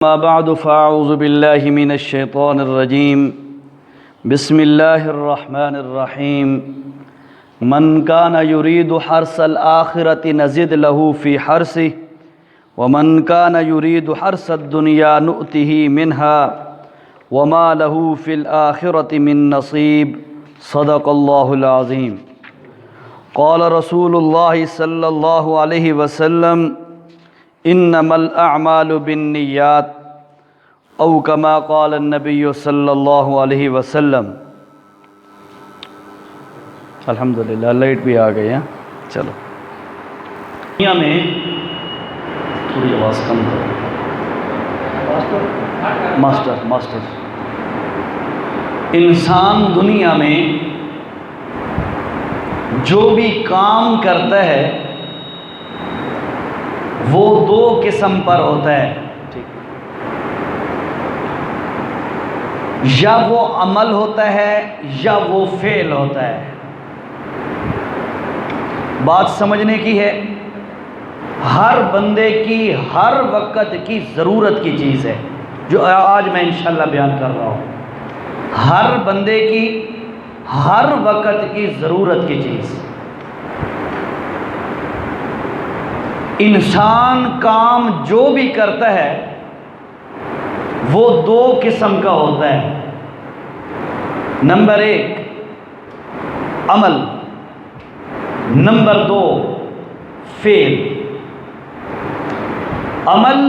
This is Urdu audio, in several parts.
ما بعد فاعوذ باللہ من الشیطان الرجیم بسم اللہ الرحمن الرحیم من کان یرید حرث الآخرۃ نزد له فی حرثہ ومن کان یرید حرث الدنیا نؤتہ منها وما له فی الآخرۃ من نصیب صدق اللہ العظیم۔ قال رسول اللہ صلی اللہ علیہ وسلم انما الاعمال بالنیات او کما قال النبی صلی اللہ علیہ وسلم۔ الحمدللہ لائٹ بھی آ گئی ہے۔ چلو دنیا میں تھوڑی آواز کم کرو ماسٹر انسان دنیا میں جو بھی کام کرتا ہے وہ دو قسم پر ہوتا ہے، یا وہ عمل ہوتا ہے یا وہ فعل ہوتا ہے۔ بات سمجھنے کی ہے، ہر بندے کی ہر وقت کی ضرورت کی چیز ہے جو آج میں انشاءاللہ بیان کر رہا ہوں۔ ہر بندے کی ہر وقت کی ضرورت کی چیز۔ انسان کام جو بھی کرتا ہے وہ دو قسم کا ہوتا ہے۔ نمبر ایک عمل، نمبر دو فعل۔ عمل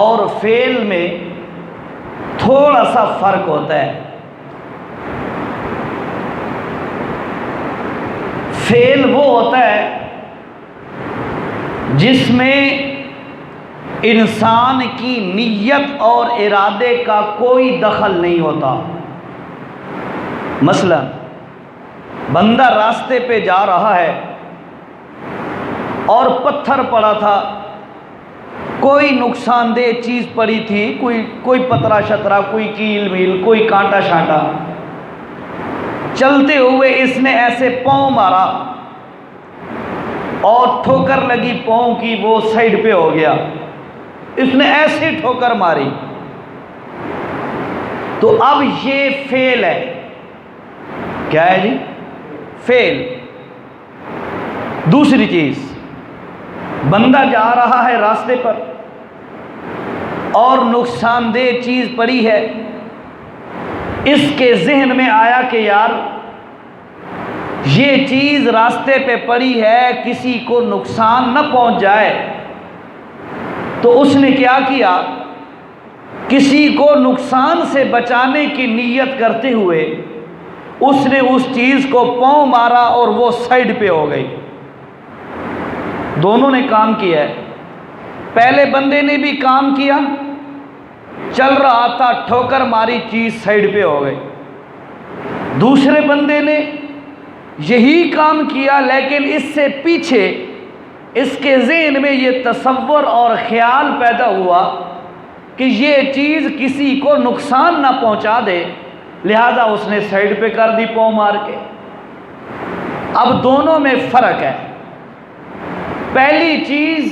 اور فعل میں تھوڑا سا فرق ہوتا ہے۔ فعل وہ ہوتا ہے جس میں انسان کی نیت اور ارادے کا کوئی دخل نہیں ہوتا۔ مثلا بندہ راستے پہ جا رہا ہے اور پتھر پڑا تھا، کوئی نقصان دہ چیز پڑی تھی، کوئی پترا شترا، کوئی کیل میل، کوئی کانٹا شانٹا، چلتے ہوئے اس نے ایسے پاؤں مارا اور ٹھوکر لگی پاؤں کی، وہ سائڈ پہ ہو گیا۔ اس نے ایسی ٹھوکر ماری تو اب یہ فعل ہے۔ کیا ہے جی؟ فعل۔ دوسری چیز، بندہ جا رہا ہے راستے پر اور نقصان دہ چیز پڑی ہے، اس کے ذہن میں آیا کہ یار یہ چیز راستے پہ پڑی ہے، کسی کو نقصان نہ پہنچ جائے، تو اس نے کیا کیا؟ کسی کو نقصان سے بچانے کی نیت کرتے ہوئے اس نے اس چیز کو پاؤں مارا اور وہ سائڈ پہ ہو گئی۔ دونوں نے کام کیا ہے۔ پہلے بندے نے بھی کام کیا، چل رہا تھا، ٹھوکر ماری، چیز سائڈ پہ ہو گئی۔ دوسرے بندے نے یہی کام کیا، لیکن اس سے پیچھے اس کے ذہن میں یہ تصور اور خیال پیدا ہوا کہ یہ چیز کسی کو نقصان نہ پہنچا دے، لہذا اس نے سائڈ پہ کر دی پاؤں مار کے۔ اب دونوں میں فرق ہے۔ پہلی چیز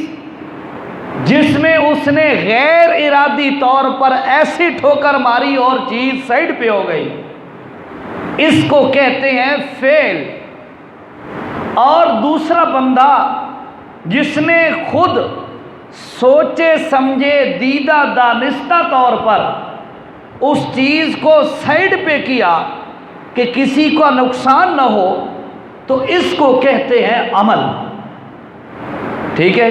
جس میں اس نے غیر ارادی طور پر ایسی ٹھوکر ماری اور چیز سائڈ پہ ہو گئی، اس کو کہتے ہیں فعل۔ اور دوسرا بندہ جس نے خود سوچے سمجھے دیدہ دانستہ طور پر اس چیز کو سائڈ پہ کیا کہ کسی کو نقصان نہ ہو، تو اس کو کہتے ہیں عمل۔ ٹھیک ہے،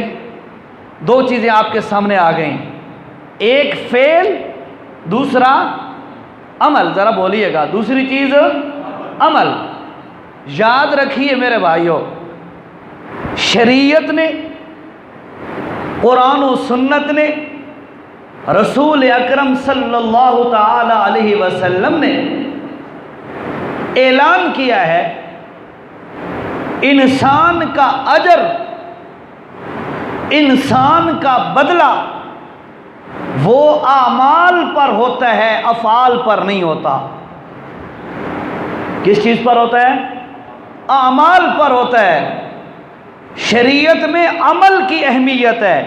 دو چیزیں آپ کے سامنے آ گئیں، ایک فعل، دوسرا عمل۔ ذرا بولیے گا، دوسری چیز عمل۔ یاد رکھیے میرے بھائیوں، شریعت نے، قرآن و سنت نے، رسول اکرم صلی اللہ تعالی علیہ وسلم نے اعلان کیا ہے انسان کا اجر، انسان کا بدلہ وہ اعمال پر ہوتا ہے، افعال پر نہیں ہوتا۔ کس چیز پر ہوتا ہے؟ اعمال پر ہوتا ہے۔ شریعت میں عمل کی اہمیت ہے،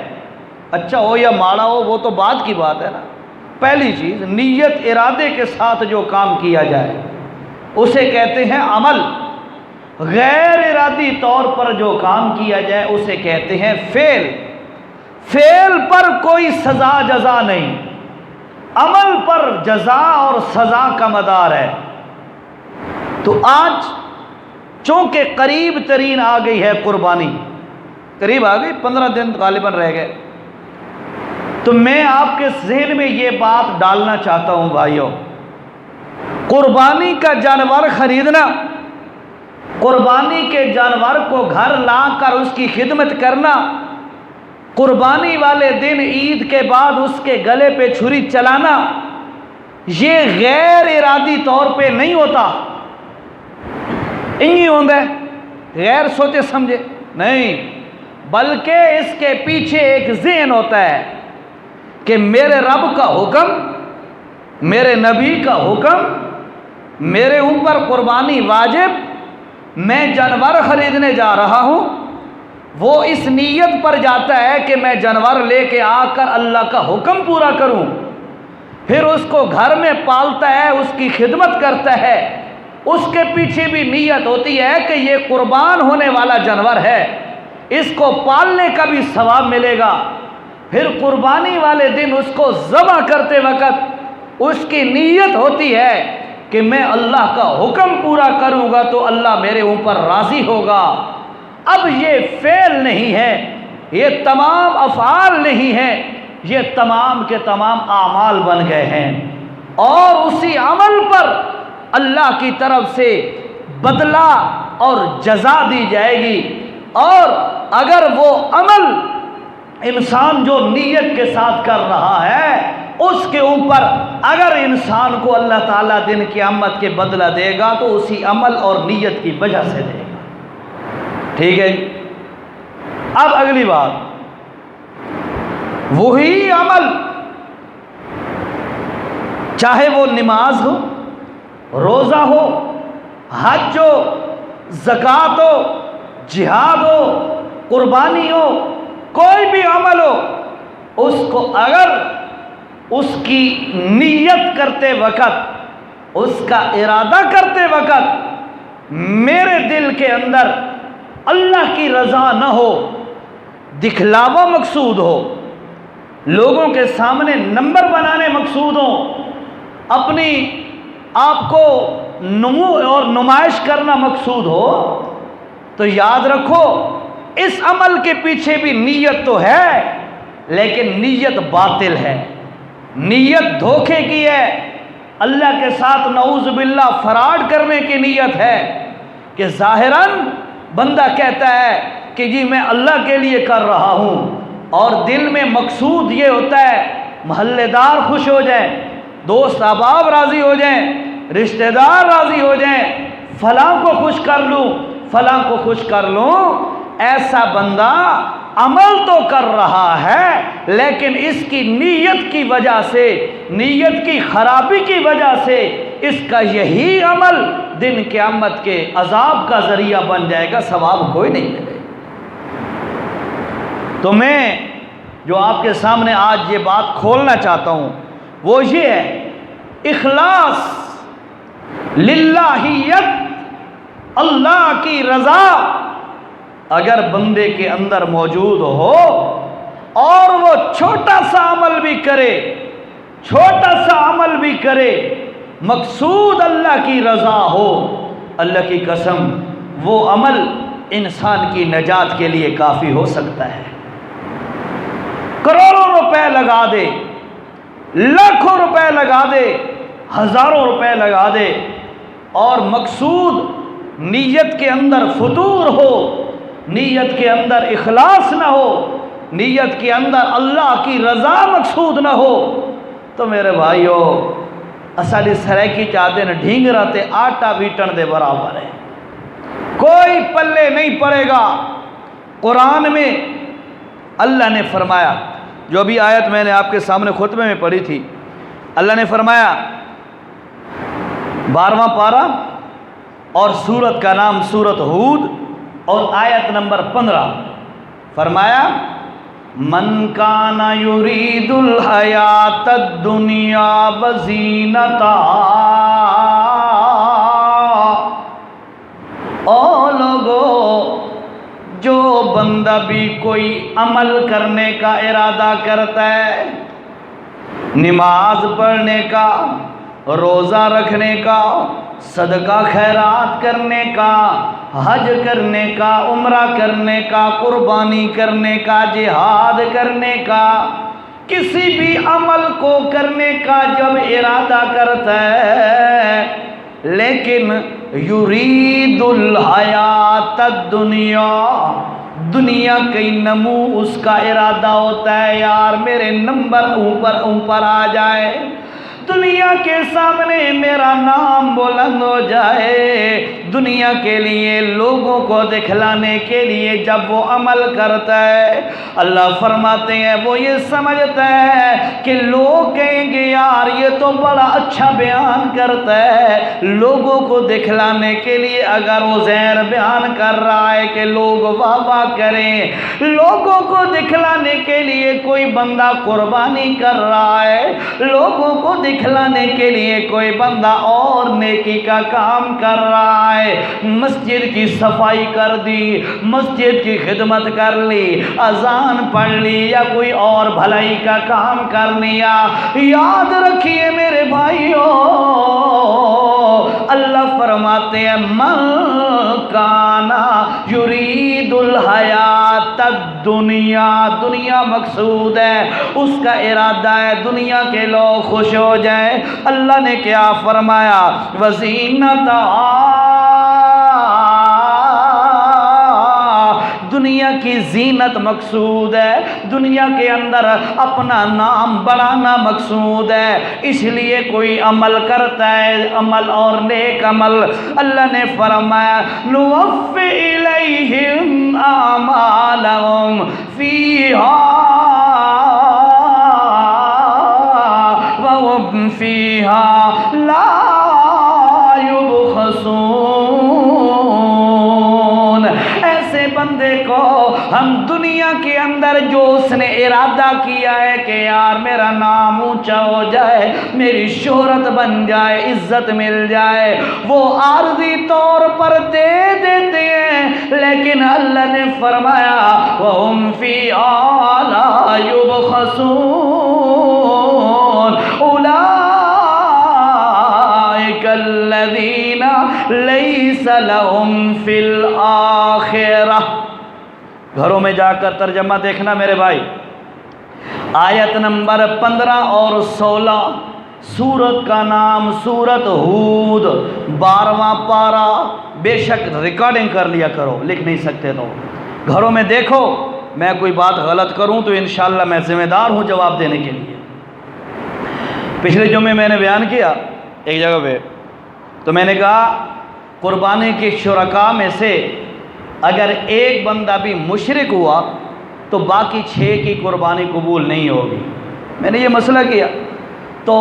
اچھا ہو یا ماڑا ہو وہ تو بعد کی بات ہے نا. پہلی چیز نیت ارادے کے ساتھ جو کام کیا جائے اسے کہتے ہیں عمل. غیر ارادی طور پر جو کام کیا جائے اسے کہتے ہیں فعل. فعل پر کوئی سزا جزا نہیں، عمل پر جزا اور سزا کا مدار ہے. تو آج چونکہ قریب ترین آ گئی ہے قربانی، قریب آ گئی، 15 دن غالباً رہ گئے، تو میں آپ کے ذہن میں یہ بات ڈالنا چاہتا ہوں بھائیوں، قربانی کا جانور خریدنا، قربانی کے جانور کو گھر لا کر اس کی خدمت کرنا، قربانی والے دن عید کے بعد اس کے گلے پہ چھری چلانا، یہ غیر ارادی طور پہ نہیں ہوتا. انہی ہوندہ ہے غیر سوچے سمجھے نہیں، بلکہ اس کے پیچھے ایک ذہن ہوتا ہے کہ میرے رب کا حکم، میرے نبی کا حکم، میرے اوپر قربانی واجب، میں جانور خریدنے جا رہا ہوں. وہ اس نیت پر جاتا ہے کہ میں جانور لے کے آ کر اللہ کا حکم پورا کروں، پھر اس کو گھر میں پالتا ہے، اس کی خدمت کرتا ہے. اس کے پیچھے بھی نیت ہوتی ہے کہ یہ قربان ہونے والا جانور ہے، اس کو پالنے کا بھی ثواب ملے گا. پھر قربانی والے دن اس کو ذبح کرتے وقت اس کی نیت ہوتی ہے کہ میں اللہ کا حکم پورا کروں گا تو اللہ میرے اوپر راضی ہوگا. اب یہ فعل نہیں ہے، یہ تمام افعال نہیں ہے، یہ تمام کے تمام اعمال بن گئے ہیں، اور اسی عمل پر اللہ کی طرف سے بدلہ اور جزا دی جائے گی. اور اگر وہ عمل انسان جو نیت کے ساتھ کر رہا ہے اس کے اوپر اگر انسان کو اللہ تعالیٰ دن قیامت کے بدلہ دے گا تو اسی عمل اور نیت کی وجہ سے دے گا. ٹھیک ہے. اب اگلی بات، وہی عمل چاہے وہ نماز ہو، روزہ ہو، حج ہو، زکوٰۃ ہو، جہاد ہو، قربانی ہو، کوئی بھی عمل ہو، اس کو اگر اس کی نیت کرتے وقت، اس کا ارادہ کرتے وقت میرے دل کے اندر اللہ کی رضا نہ ہو، دکھلاوا مقصود ہو، لوگوں کے سامنے نمبر بنانے مقصود ہو، اپنی آپ کو نمو اور نمائش کرنا مقصود ہو، تو یاد رکھو اس عمل کے پیچھے بھی نیت تو ہے لیکن نیت باطل ہے، نیت دھوکے کی ہے، اللہ کے ساتھ نعوذ باللہ فراڈ کرنے کی نیت ہے کہ ظاہراً بندہ کہتا ہے کہ جی میں اللہ کے لیے کر رہا ہوں، اور دل میں مقصود یہ ہوتا ہے محلے دار خوش ہو جائیں، دوست احباب راضی ہو جائیں، رشتہ دار راضی ہو جائیں، فلاں کو خوش کر لوں، فلاں کو خوش کر لوں. ایسا بندہ عمل تو کر رہا ہے لیکن اس کی نیت کی وجہ سے، نیت کی خرابی کی وجہ سے اس کا یہی عمل دن قیامت کے عذاب کا ذریعہ بن جائے گا، ثواب کوئی نہیں ملے گا. تو میں جو آپ کے سامنے آج یہ بات کھولنا چاہتا ہوں وہ یہ ہے، اخلاص، للہیت، اللہ کی رضا اگر بندے کے اندر موجود ہو اور وہ چھوٹا سا عمل بھی کرے، چھوٹا سا عمل بھی کرے، مقصود اللہ کی رضا ہو، اللہ کی قسم وہ عمل انسان کی نجات کے لیے کافی ہو سکتا ہے. کروڑوں روپے لگا دے، لاکھوں روپے لگا دے، ہزاروں روپے لگا دے، اور مقصود نیت کے اندر فتور ہو، نیت کے اندر اخلاص نہ ہو، نیت کے اندر اللہ کی رضا مقصود نہ ہو، تو میرے بھائیو اصلی سرائکی چاہتے ہیں ڈھینگرا تے آٹا بیٹن دے برابر ہے، کوئی پلے نہیں پڑے گا. قرآن میں اللہ نے فرمایا، جو بھی آیت میں نے آپ کے سامنے خطبے میں پڑھی تھی، اللہ نے فرمایا 12واں پارہ اور سورت کا نام سورت ہود اور آیت نمبر 15، فرمایا من کان یرید الحیات الدنیا وزینتہا، او لوگو جو بندہ بھی کوئی عمل کرنے کا ارادہ کرتا ہے، نماز پڑھنے کا، روزہ رکھنے کا، صدقہ خیرات کرنے کا، حج کرنے کا، عمرہ کرنے کا، قربانی کرنے کا، جہاد کرنے کا، کسی بھی عمل کو کرنے کا جب ارادہ کرتا ہے، لیکن یرید الحیات الدنیا، دنیا کی نمو اس کا ارادہ ہوتا ہے، یار میرے نمبر اوپر آ جائے، دنیا کے سامنے میرا نام بلند ہو جائے، دنیا کے لیے لوگوں کو دکھلانے کے لیے جب وہ عمل کرتا ہے، اللہ فرماتے ہیں وہ یہ سمجھتا ہے کہ لوگ کہیں گے یار یہ تو بڑا اچھا بیان کرتا ہے، لوگوں کو دکھلانے کے لیے اگر وہ زہر بیان کر رہا ہے کہ لوگ واہ واہ کریں، لوگوں کو دکھلانے کے لیے کوئی بندہ قربانی کر رہا ہے، لوگوں کو دکھلانے کے لیے کوئی بندہ اور نیکی کا کام کر رہا ہے، مسجد کی صفائی کر دی، مسجد کی خدمت کر لی، اذان پڑھ لی یا کوئی اور بھلائی کا کام کر لیا، یاد رکھیے میرے بھائیوں، اللہ فرماتے ہیں من کانا یرید الحیات الدنیا، دنیا مقصود ہے، اس کا ارادہ ہے دنیا کے لوگ خوش ہو جائیں، اللہ نے کیا فرمایا وزینتہا، دنیا کی زینت مقصود ہے، دنیا کے اندر اپنا نام بڑھانا مقصود ہے، اس لیے کوئی عمل کرتا ہے، عمل اور نیک عمل، اللہ نے فرمایا نوفی الیہم اعمالہم فیہا وہم فیہا لا یبخسون، ایسے بندے کو ہم دنیا کے اندر جو اس نے ارادہ کیا ہے کہ یار میرا نام اونچا ہو جائے، میری شہرت بن جائے، عزت مل جائے، وہ عارضی طور پر دے دیتے ہیں، لیکن اللہ نے فرمایا وَهُمْ فِيهَا لَا يُبْخَسُونَ أُولَئِكَ الَّذِينَ لَيْسَ لَهُمْ فِي الْآخِرَةِ، گھروں میں جا کر ترجمہ دیکھنا میرے بھائی، آیت نمبر 15 اور 16، سورت کا نام سورت ہود، 12واں پارہ، بے شک ریکارڈنگ کر لیا کرو، لکھ نہیں سکتے تو گھروں میں دیکھو، میں کوئی بات غلط کروں تو انشاءاللہ میں ذمہ دار ہوں جواب دینے کے لیے۔ پچھلے جمعے میں نے بیان کیا ایک جگہ پہ، تو میں نے کہا قربانی کے شرکاء میں سے اگر ایک بندہ بھی مشرک ہوا تو باقی 6 کی قربانی قبول نہیں ہوگی، میں نے یہ مسئلہ کیا، تو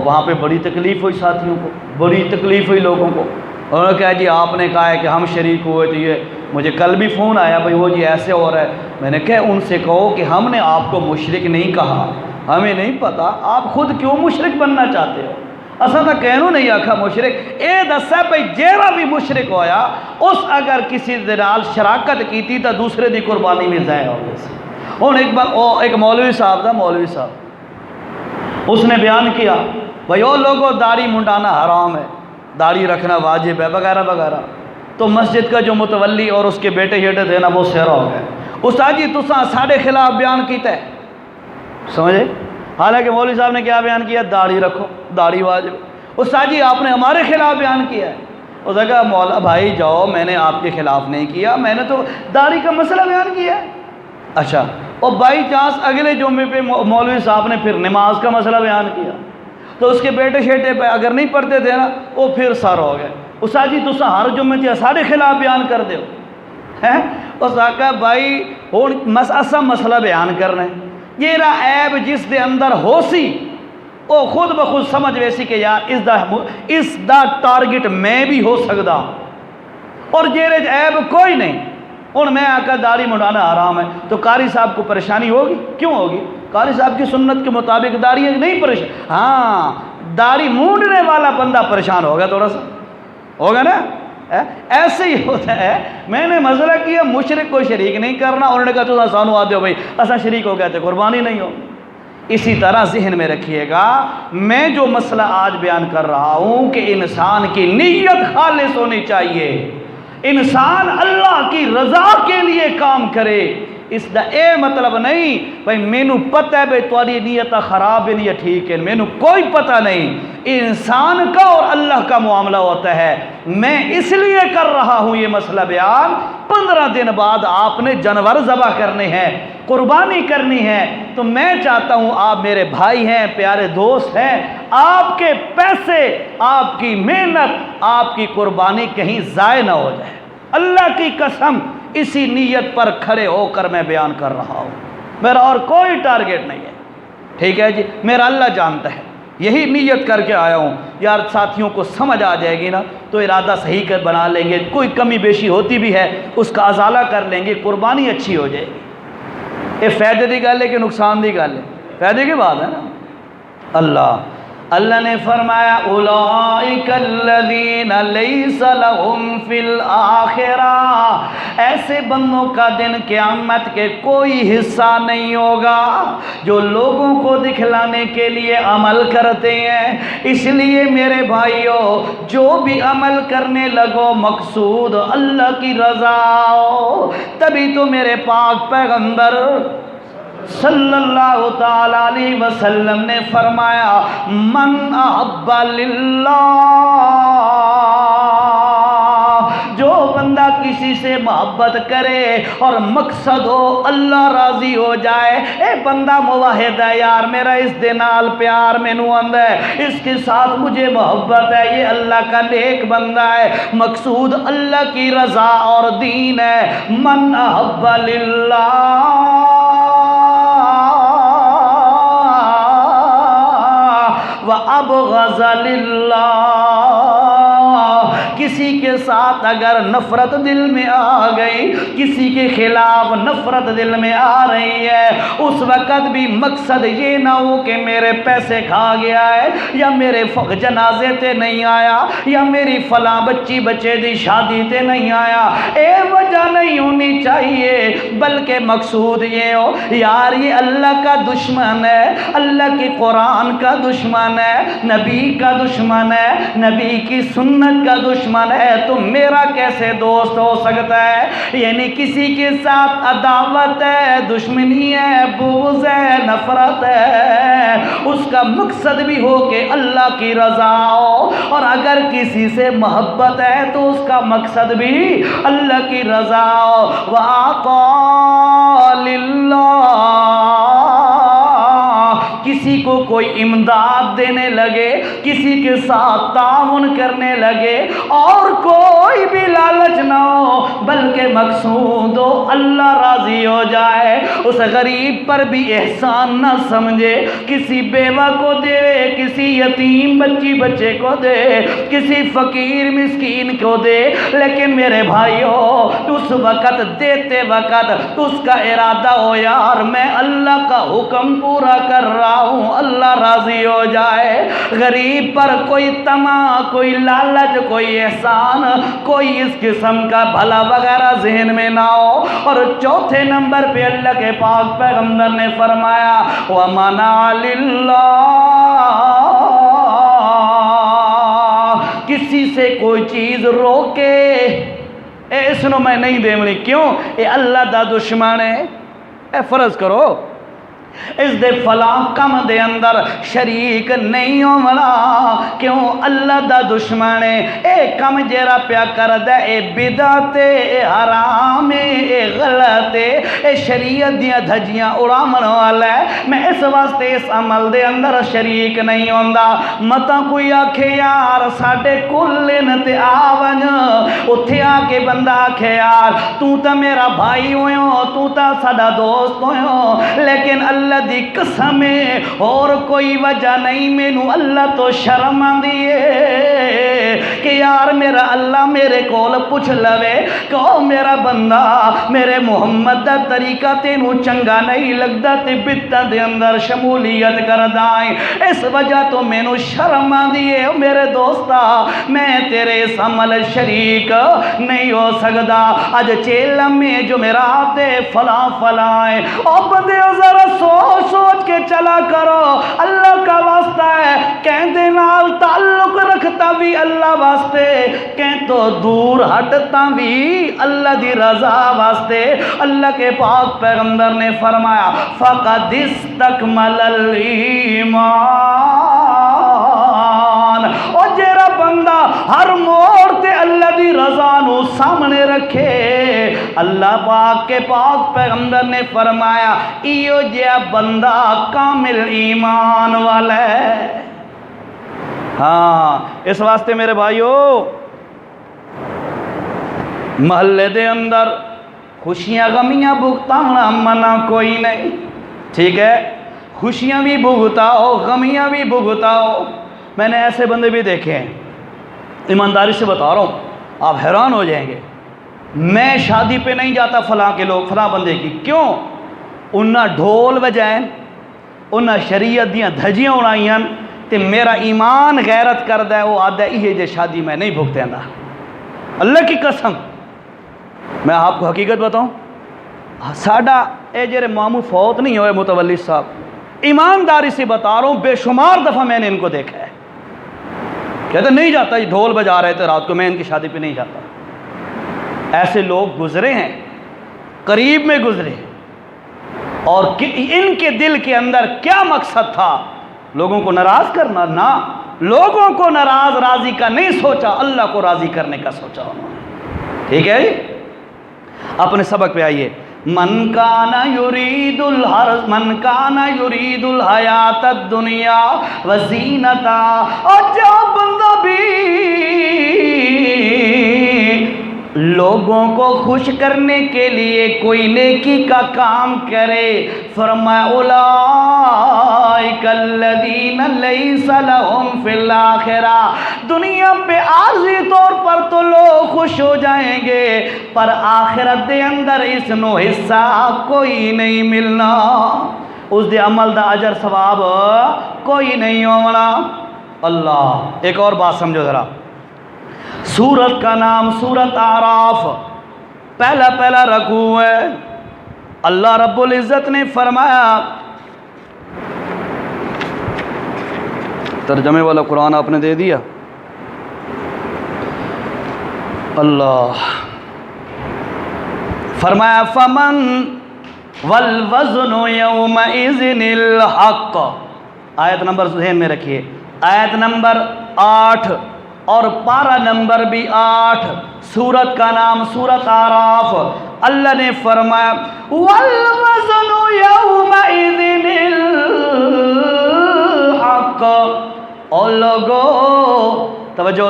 وہاں پہ بڑی تکلیف ہوئی، ساتھیوں کو بڑی تکلیف ہوئی، لوگوں کو، انہوں نے کہا جی آپ نے کہا ہے کہ ہم شریک ہوئے، تو یہ مجھے کل بھی فون آیا بھائی وہ جی ایسے ہو رہا ہے، میں نے کہا ان سے کہو کہ ہم نے آپ کو مشرک نہیں کہا، ہمیں نہیں پتا آپ خود کیوں مشرک بننا چاہتے ہو، اسا تو کہنوں نہیں آکھا مشرک، اے دسا بھائی جیڑا بھی مشرک ہویا اس اگر کسی دنال شراکت کی تھی تو دوسرے دی قربانی میں ضائع ہو گئی سی۔ ایک مولوی صاحب تھا، مولوی صاحب اس نے بیان کیا بھائی وہ لوگوں داڑھی منڈانا حرام ہے، داڑھی رکھنا واجب ہے وغیرہ وغیرہ، تو مسجد کا جو متولی اور اس کے بیٹے تھے نا وہ سہرا ہو گئے، استاد جی تساں ساڑھے خلاف بیان کیتا ہے، سمجھے، حالانکہ مولوی صاحب نے کیا بیان کیا، داڑھی رکھو، داڑھی واجب، استاد جی آپ نے ہمارے خلاف بیان کیا ہے، اس نے کہا مولا بھائی جاؤ میں نے آپ کے خلاف نہیں کیا، میں نے تو داڑھی کا مسئلہ بیان کیا ہے۔ اچھا، اور بائی چانس اگلے جمعے پہ مولوی صاحب نے پھر نماز کا مسئلہ بیان کیا، تو اس کے بیٹے شیٹے پہ اگر نہیں پڑھتے تھے نا وہ پھر سر ہو گئے، استاد جی تساں ہر جمعے چ ساڑھے خلاف بیان کر دیو ہیں، اس نے کہا بھائی ہوں اسا مسئلہ بیان کرنا ہے، یہ را عیب جس دے اندر ہو سی وہ خود بخود سمجھ ویسی کہ یار اس دا ٹارگٹ میں بھی ہو سکتا، اور جیرے عیب کوئی نہیں، ہوں میں آکا داڑھی منڈانا حرام ہے تو قاری صاحب کو پریشانی ہوگی؟ کیوں ہوگی؟ قاری صاحب کی سنت کے مطابق داڑھی نہیں پریشان، ہاں داڑھی مونڈنے والا بندہ پریشان ہوگا، تھوڑا سا ہوگا نا۔ ایسے ہی ہوتا ہے، میں نے مسئلہ کیا مشرک کو شریک نہیں کرنا، انہوں نے کہا تو سانو آتے ہو بھائی اسا شریک ہو گئے تھے، قربانی نہیں ہو۔ اسی طرح ذہن میں رکھیے گا، میں جو مسئلہ آج بیان کر رہا ہوں کہ انسان کی نیت خالص ہونی چاہیے، انسان اللہ کی رضا کے لیے کام کرے، اس دا اے مطلب نہیں بھائی مینو پتہ ہے بھائی تاری نیت خراب ہے یا ٹھیک ہے، مینو کوئی پتہ نہیں۔ انسان کا اور اللہ کا معاملہ ہوتا ہے۔ میں اس لیے کر رہا ہوں یہ مسئلہ بیان، 15 دن بعد آپ نے جانور ذبح کرنے ہیں، قربانی کرنی ہے، تو میں چاہتا ہوں آپ میرے بھائی ہیں، پیارے دوست ہیں، آپ کے پیسے، آپ کی محنت، آپ کی قربانی کہیں ضائع نہ ہو جائے۔ اللہ کی قسم اسی نیت پر کھڑے ہو کر میں بیان کر رہا ہوں، میرا اور کوئی ٹارگٹ نہیں ہے، ٹھیک ہے جی، میرا اللہ جانتا ہے، یہی نیت کر کے آیا ہوں۔ یار ساتھیوں کو سمجھ آ جائے گی نا تو ارادہ صحیح کر بنا لیں گے، کوئی کمی بیشی ہوتی بھی ہے اس کا ازالہ کر لیں گے، قربانی اچھی ہو جائے گی۔ یہ فائدے کی گل ہے کہ نقصان کی گل ہے؟ فائدے کی بات ہے نا۔ اللہ نے فرمایا اولئک الذین لیس لہم فی الآخرہ، ایسے بندوں کا دن قیامت کے کوئی حصہ نہیں ہوگا جو لوگوں کو دکھلانے کے لیے عمل کرتے ہیں۔ اس لیے میرے بھائیوں جو بھی عمل کرنے لگو مقصود اللہ کی رضا ہو، تبھی تو میرے پاک پیغمبر صلی اللہ تعالیٰ علیہ وسلم نے فرمایا من احب للہ، جو بندہ کسی سے محبت کرے اور مقصد ہو اللہ راضی ہو جائے، اے بندہ موحد ہے یار، میرا اس دے نال پیار مینوں آندا ہے، اس کے ساتھ مجھے محبت ہے، یہ اللہ کا نیک بندہ ہے، مقصود اللہ کی رضا اور دین ہے۔ من احب للہ وَأَبْغَضَ لِلَّهِ، کسی کے ساتھ اگر نفرت دل میں آ گئی، کسی کے خلاف نفرت دل میں آ رہی ہے، اس وقت بھی مقصد یہ نہ ہو کہ میرے پیسے کھا گیا ہے، یا میرے جنازے تے نہیں آیا، یا میری فلاں بچی بچے دی شادی تے نہیں آیا، اے وجہ نہیں ہونی چاہیے، بلکہ مقصود یہ ہو یار یہ اللہ کا دشمن ہے، اللہ کے قرآن کا دشمن ہے، نبی کا دشمن ہے، نبی کی سنت کا دشمن ہے، تو میرا کیسے دوست ہو سکتا ہے؟ یعنی کسی کے ساتھ عداوت ہے، دشمنی ہے، بغض ہے، نفرت ہے، اس کا مقصد بھی ہو کہ اللہ کی رضا ہو، اور اگر کسی سے محبت ہے تو اس کا مقصد بھی اللہ کی رضا ہو۔ وَعَطَى لِلَّهِ، کسی کو کوئی امداد دینے لگے، کسی کے ساتھ تعاون کرنے لگے، اور کوئی بھی لالچ نہ ہو بلکہ مقصود ہو اللہ راضی ہو جائے، اس غریب پر بھی احسان نہ سمجھے، کسی بیوہ کو دے، کسی یتیم بچی بچے کو دے، کسی فقیر مسکین کو دے، لیکن میرے بھائیوں اس وقت دیتے وقت اس کا ارادہ ہو یار میں اللہ کا حکم پورا کر رہا ہوں، اللہ راضی ہو جائے۔ غریب پر کوئی طمع، کوئی لالچ، کوئی احسان، کوئی اس قسم کا بھلا وغیرہ ذہن میں نہ ہو۔ اور چوتھے نمبر پہ اللہ کے پاک پیغمبر نے فرمایا وَمَنَعَ لِلَّهِ، کسی سے کوئی چیز روکے، اے اس نو میں نہیں دیملی، کیوں؟ اے اللہ دا دشمن ہے، اے فرض کرو اس دے فلاں کم دے اندر شریک نہیں ہونا، کیوں؟ اللہ دا دشمن ہے، اے کم جیرا پیا کر دے اے بدعت ہے، اے حرام ہے، اے غلط ہے، اے شریعت دیاں دھجیاں اڑامن والا ہے، میں اس واسطے اس عمل دے اندر شریک نہیں ہوندا۔ متا کوئی آکھے یار ساڈے کلن تے آون، اتھے آ کے بندہ آکھے یار تو تا میرا بھائی ہویوں، تو تا ساڈا دوست ہویوں، لیکن اللہ دی قسم ہے اور کوئی وجہ نہیں، مینوں اللہ تو شرم آندی ہے، کہ یار میرا اللہ میرے کول پوچھ لوے کہ او میرا بندہ میرے محمد دا طریقہ تینوں چنگا نہیں لگدا تے بدعتاں دے اندر شمولیت کردا ہے، اس وجہ تو مینوں شرم آندی ہے میرے دوستا میں تیرے اس عمل شریک نہیں ہو سکدا، اج چیلم میں جو میرا دے فلاں فلاں ہے، او بندے ذرا سوچ سوچ کے چلا کرو، اللہ کا واسطہ ہے کہندے نال تعلق رکھتا بھی اللہ واسطے، کہیں تو دور ہٹتا بھی اللہ دی رضا واسطے۔ اللہ کے پاک پیغمبر نے فرمایا فقد استکمل الایمان، اور جیرا بندہ ہر موڑ تے اللہ دی رضا نو سامنے رکھے، اللہ پاک کے پاک پیغمبر نے فرمایا ایو جیا بندہ کامل ایمان والا ہے۔ ہاں اس واسطے میرے بھائیو محلے دے اندر خوشیاں غمیاں بھگتانا منع کوئی نہیں، ٹھیک ہے، خوشیاں بھی بھگتاؤ غمیاں بھی بھگتاؤ۔ میں نے ایسے بندے بھی دیکھے ہیں، ایمانداری سے بتا رہا ہوں آپ حیران ہو جائیں گے، میں شادی پہ نہیں جاتا فلاں کے لوگ فلاں بندے کی، کیوں؟ انہاں ڈھول بجائیں، انہاں شریعت دیاں دھجیاں اڑائیاں تے میرا ایمان غیرت کردہ ہے وہ آدھا یہ جے شادی میں نہیں بھگتے اندہ۔ اللہ کی قسم میں آپ کو حقیقت بتاؤں، ساڑھا اے جرے مامو فوت نہیں ہوئے متولی صاحب، ایمانداری سے بتا رہا ہوں بے شمار دفعہ میں نے ان کو دیکھا ہے، کہتے نہیں جاتا، یہ ڈھول بجا رہے تھے رات کو، میں ان کی شادی پہ نہیں جاتا۔ ایسے لوگ گزرے ہیں، قریب میں گزرے ہیں، اور ان کے دل کے اندر کیا مقصد تھا؟ لوگوں کو ناراض کرنا؟ نہ، لوگوں کو ناراض راضی کا نہیں سوچا، اللہ کو راضی کرنے کا سوچا انہوں نے۔ ٹھیک ہے، اپنے سبق پہ آئیے۔ من کان یرید الحرث من کان یرید الحیات الدنیا وزینتا، اور جو بندہ بھی لوگوں کو خوش کرنے کے لیے کوئی نیکی کا کام کرے، فرمایا اولئک الذین لیس لہم فی الآخرہ، دنیا پہ عارضی طور پر تو لوگ خوش ہو جائیں گے پر آخرت دے اندر اس نو حصہ کوئی نہیں ملنا، اس دے عمل دا اجر ثواب کوئی نہیں ہونا۔ اللہ، ایک اور بات سمجھو ذرا، سورت کا نام سورت اعراف، پہلا رکوع ہے۔ اللہ رب العزت نے فرمایا، ترجمے والا قرآن آپ نے دے دیا، اللہ فرمایا فمن والوزن یومئذ الحق، آیت نمبر ذہن میں رکھیے، آیت نمبر 8 اور پارہ نمبر بھی 8، سورت کا نام سورت اعراف۔ اللہ نے فرمایا والوزن یومئذ الحق، اور لوگو توجہ،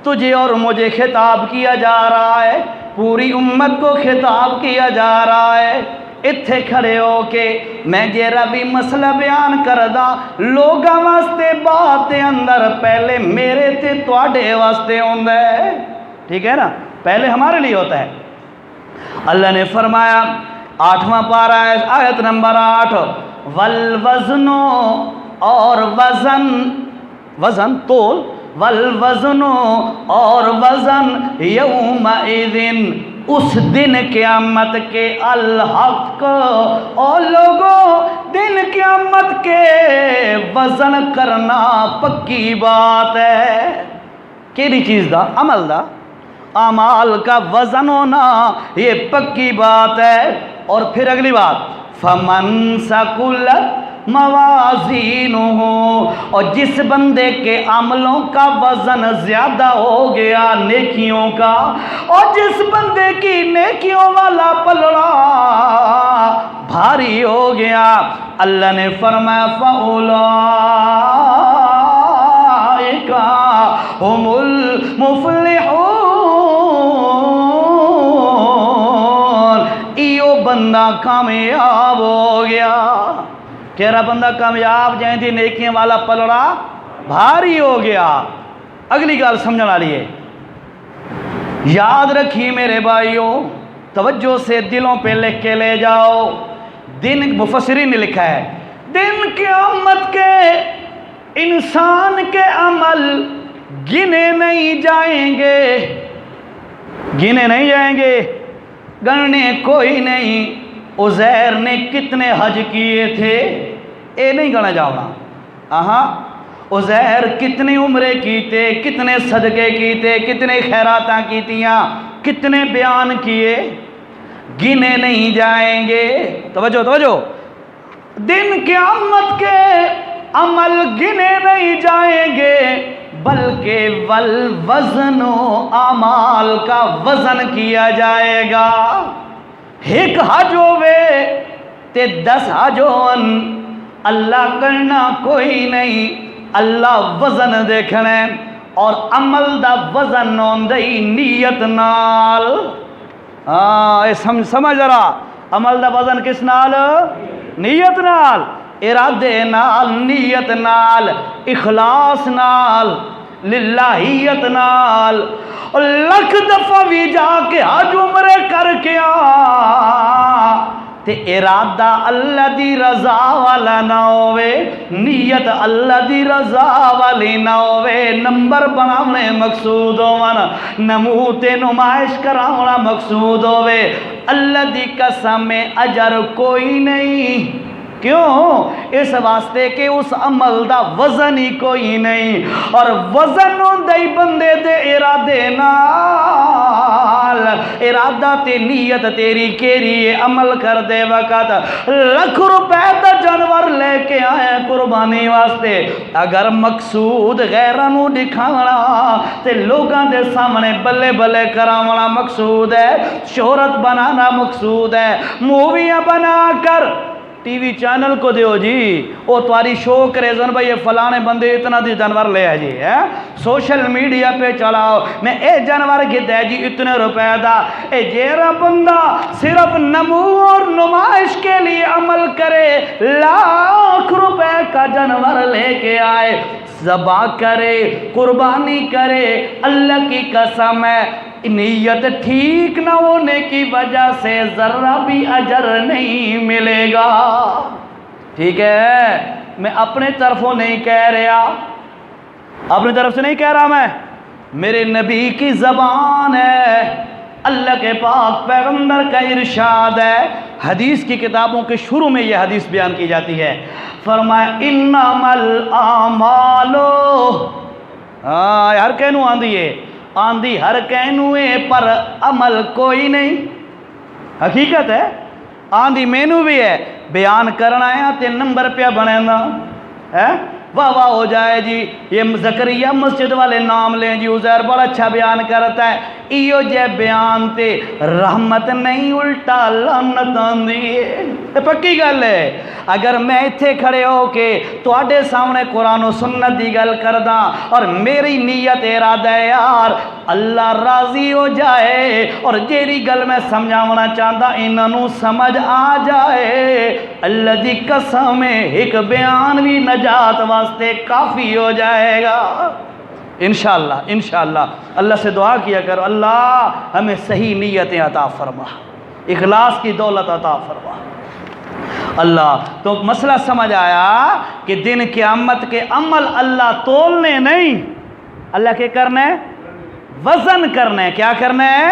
تجھے اور مجھے خطاب کیا جا رہا ہے، پوری امت کو خطاب کیا جا رہا ہے۔ اتھے کھڑے ہو کے میں جیرا بھی مسئلہ بیان کردہ لوگاں واسطے بات دے اندر پہلے میرے تے تواڈے واسطے ہوندہ ہے، ٹھیک ہے نا، پہلے ہمارے لیے ہوتا ہے۔ اللہ نے فرمایا 8واں پارہ ہے، آیت نمبر 8، والوزن، اور وزن تول، والوزن، اور وزن یومئذ، اس دن قیامت کے، الحق، اور لوگوں دن قیامت کے وزن کرنا پکی بات ہے۔ کیڑی چیز دا؟ عمل دا، اعمال کا وزن ہونا یہ پکی بات ہے۔ اور پھر اگلی بات، فمن ثقلت موازینہ، اور جس بندے کے عملوں کا وزن زیادہ ہو گیا نیکیوں کا، اور جس بندے کی نیکیوں والا پلڑا بھاری ہو گیا، اللہ نے فرمایا فَأُولَئِکَ هُمُ الْمُفْلِحُونَ، ایو بندہ کامیاب ہو گیا۔ کہہ رہا بندہ کامیاب جائیں دی نیکیاں والا پلڑا بھاری ہو گیا۔ اگلی گال سمجھنے والی ہے، یاد رکھیے میرے بھائیوں، توجہ سے دلوں پہ لکھ کے لے جاؤ۔ دن مفسرین نے لکھا ہے، دن قیامت کے انسان کے عمل گنے نہیں جائیں گے، گنے نہیں جائیں گے، گننے کوئی نہیں۔ عزیر نے کتنے حج کیے تھے، اے نہیں گنا جاؤنا، عزیر کتنی عمرے کیتے، کتنے صدقے کیتے، کتنے خیراتاں کیتیاں، کتنے بیان کیے، گنے نہیں جائیں گے۔ توجہ توجہ، دن قیامت کے عمل گنے نہیں جائیں گے، بلکہ والوزن و اعمال کا وزن کیا جائے گا۔ ایک حج ہوئے تے 10 حج ہون، اللہ کرنا کوئی نہیں، اللہ وزن دیکھنا ہے، اور عمل دا وزن ہوندی نیت نال۔ سمجھ ذرا، عمل دا وزن کس نال؟ نیت نال، ارادے نال، نیت نال، اخلاص نال، للہیت نال۔ لکھ دفعہ بھی جا کے حج عمرے کر کے تے ارادہ اللہ دی رضا والا نہ ہوئے، نیت اللہ دی رضا والی نہ ہوئے، نمبر بناونے مقصود ہونا، نموتے نمائش کراونا مقصود ہوئے، اللہ دی قسم میں اجر کوئی نہیں۔ کیوں؟ اس واسطے کہ اس عمل دا وزن ہی کوئی نہیں، اور وزن ہوندی بندے دے ارادے نال۔ ارادہ تے نیت تیری کیری عمل کر دے وقت لکھ روپے دا جانور لے کے آئے قربانی واسطے، اگر مقصود غیرانو دکھانا تے لوگاں دے سامنے بلے بلے کراونا مقصود ہے، شہرت بنانا مقصود ہے، موویاں بنا کر ٹی وی چینل کو دیو جی، وہ تمہاری شو کرے زن بھائی فلانے بندے اتنا دی جانور لے آئے جی، سوشل میڈیا پہ چلاؤ میں اے جانور کی دے جی اتنے روپے دا، اے جیرا بندہ صرف نمو اور نمائش کے لیے عمل کرے، لاکھ روپے کا جانور لے کے آئے، ذبح کرے، قربانی کرے، اللہ کی قسم ہے نیت ٹھیک نہ ہونے کی وجہ سے ذرہ بھی اجر نہیں ملے گا۔ ٹھیک ہے، میں اپنے طرفوں نہیں کہہ رہا، اپنی طرف سے نہیں کہہ رہا، میں میرے نبی کی زبان ہے، اللہ کے پاک پیغمبر کا ارشاد ہے، حدیث کی کتابوں کے شروع میں یہ حدیث بیان کی جاتی ہے، فرمایا انما الاعمال، ہر کہنو آندھی ہے، آندھی ہر کہنوے پر عمل کوئی نہیں، حقیقت ہے، آندھی مینو بھی ہے، بیان کرنا ہے تے نمبر پہ بنانا ہے، واہ واہ ہو جائے جی، یہ زکریا مسجد والے نام لیں جی، عزیر بڑا اچھا بیان کرتا ہے، ایو جے بیان تے رحمت نہیں الٹا لعنت آندھی ہے، پکی گل ہے۔ اگر میں اتھے کھڑے ہو کے تواڈے سامنے قرآن و سنت دی گل کرداں اور میری نیت ارادہ ہے یار اللہ راضی ہو جائے اور جیری گل میں سمجھاونا چاہتا انہوں سمجھ آ جائے، اللہ دی قسم ایک بیان بھی نجات واسطے کافی ہو جائے گا انشاءاللہ۔ انشاءاللہ اللہ سے دعا کیا کرو، اللہ ہمیں صحیح نیتیں عطا فرما، اخلاص کی دولت عطا فرما اللہ۔ تو مسئلہ سمجھ آیا کہ دن قیامت کے عمل اللہ تولنے نہیں، اللہ کے کرنا ہے وزن کرنا ہے، کیا کرنا ہے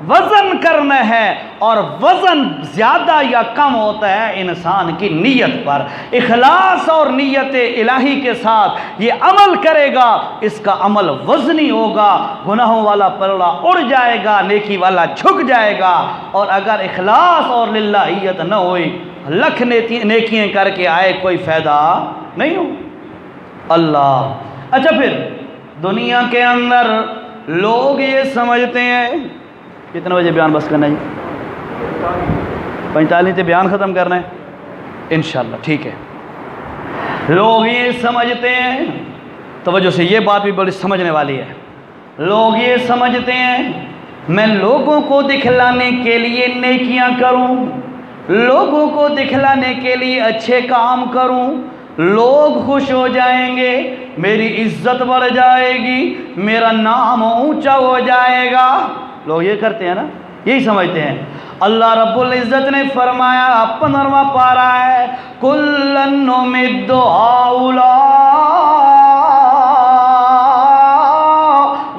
وزن کرنا ہے، اور وزن زیادہ یا کم ہوتا ہے انسان کی نیت پر۔ اخلاص اور نیت الہی کے ساتھ یہ عمل کرے گا، اس کا عمل وزنی ہوگا، گناہوں والا پلڑا اڑ جائے گا، نیکی والا جھک جائے گا، اور اگر اخلاص اور للہیت نہ ہوئی لکھ نیکیاں کر کے آئے کوئی فائدہ نہیں ہو اللہ۔ اچھا پھر دنیا کے اندر لوگ یہ سمجھتے ہیں، کتنے بجے بیان بس کرنا ہے جی؟ 45 تے بیان ختم کرنا ہے انشاءاللہ، ٹھیک ہے۔ لوگ یہ سمجھتے ہیں، توجہ سے یہ بات بھی بڑی سمجھنے والی ہے، لوگ یہ سمجھتے ہیں میں لوگوں کو دکھلانے کے لیے نیکیاں کروں، لوگوں کو دکھلانے کے لیے اچھے کام کروں، لوگ خوش ہو جائیں گے، میری عزت بڑھ جائے گی، میرا نام اونچا ہو جائے گا۔ لوگ یہ کرتے ہیں نا، یہی سمجھتے ہیں۔ اللہ رب العزت نے فرمایا 15واں پارہ ہے، کُلًّا نُمِدُّ ہَؤُلَاءِ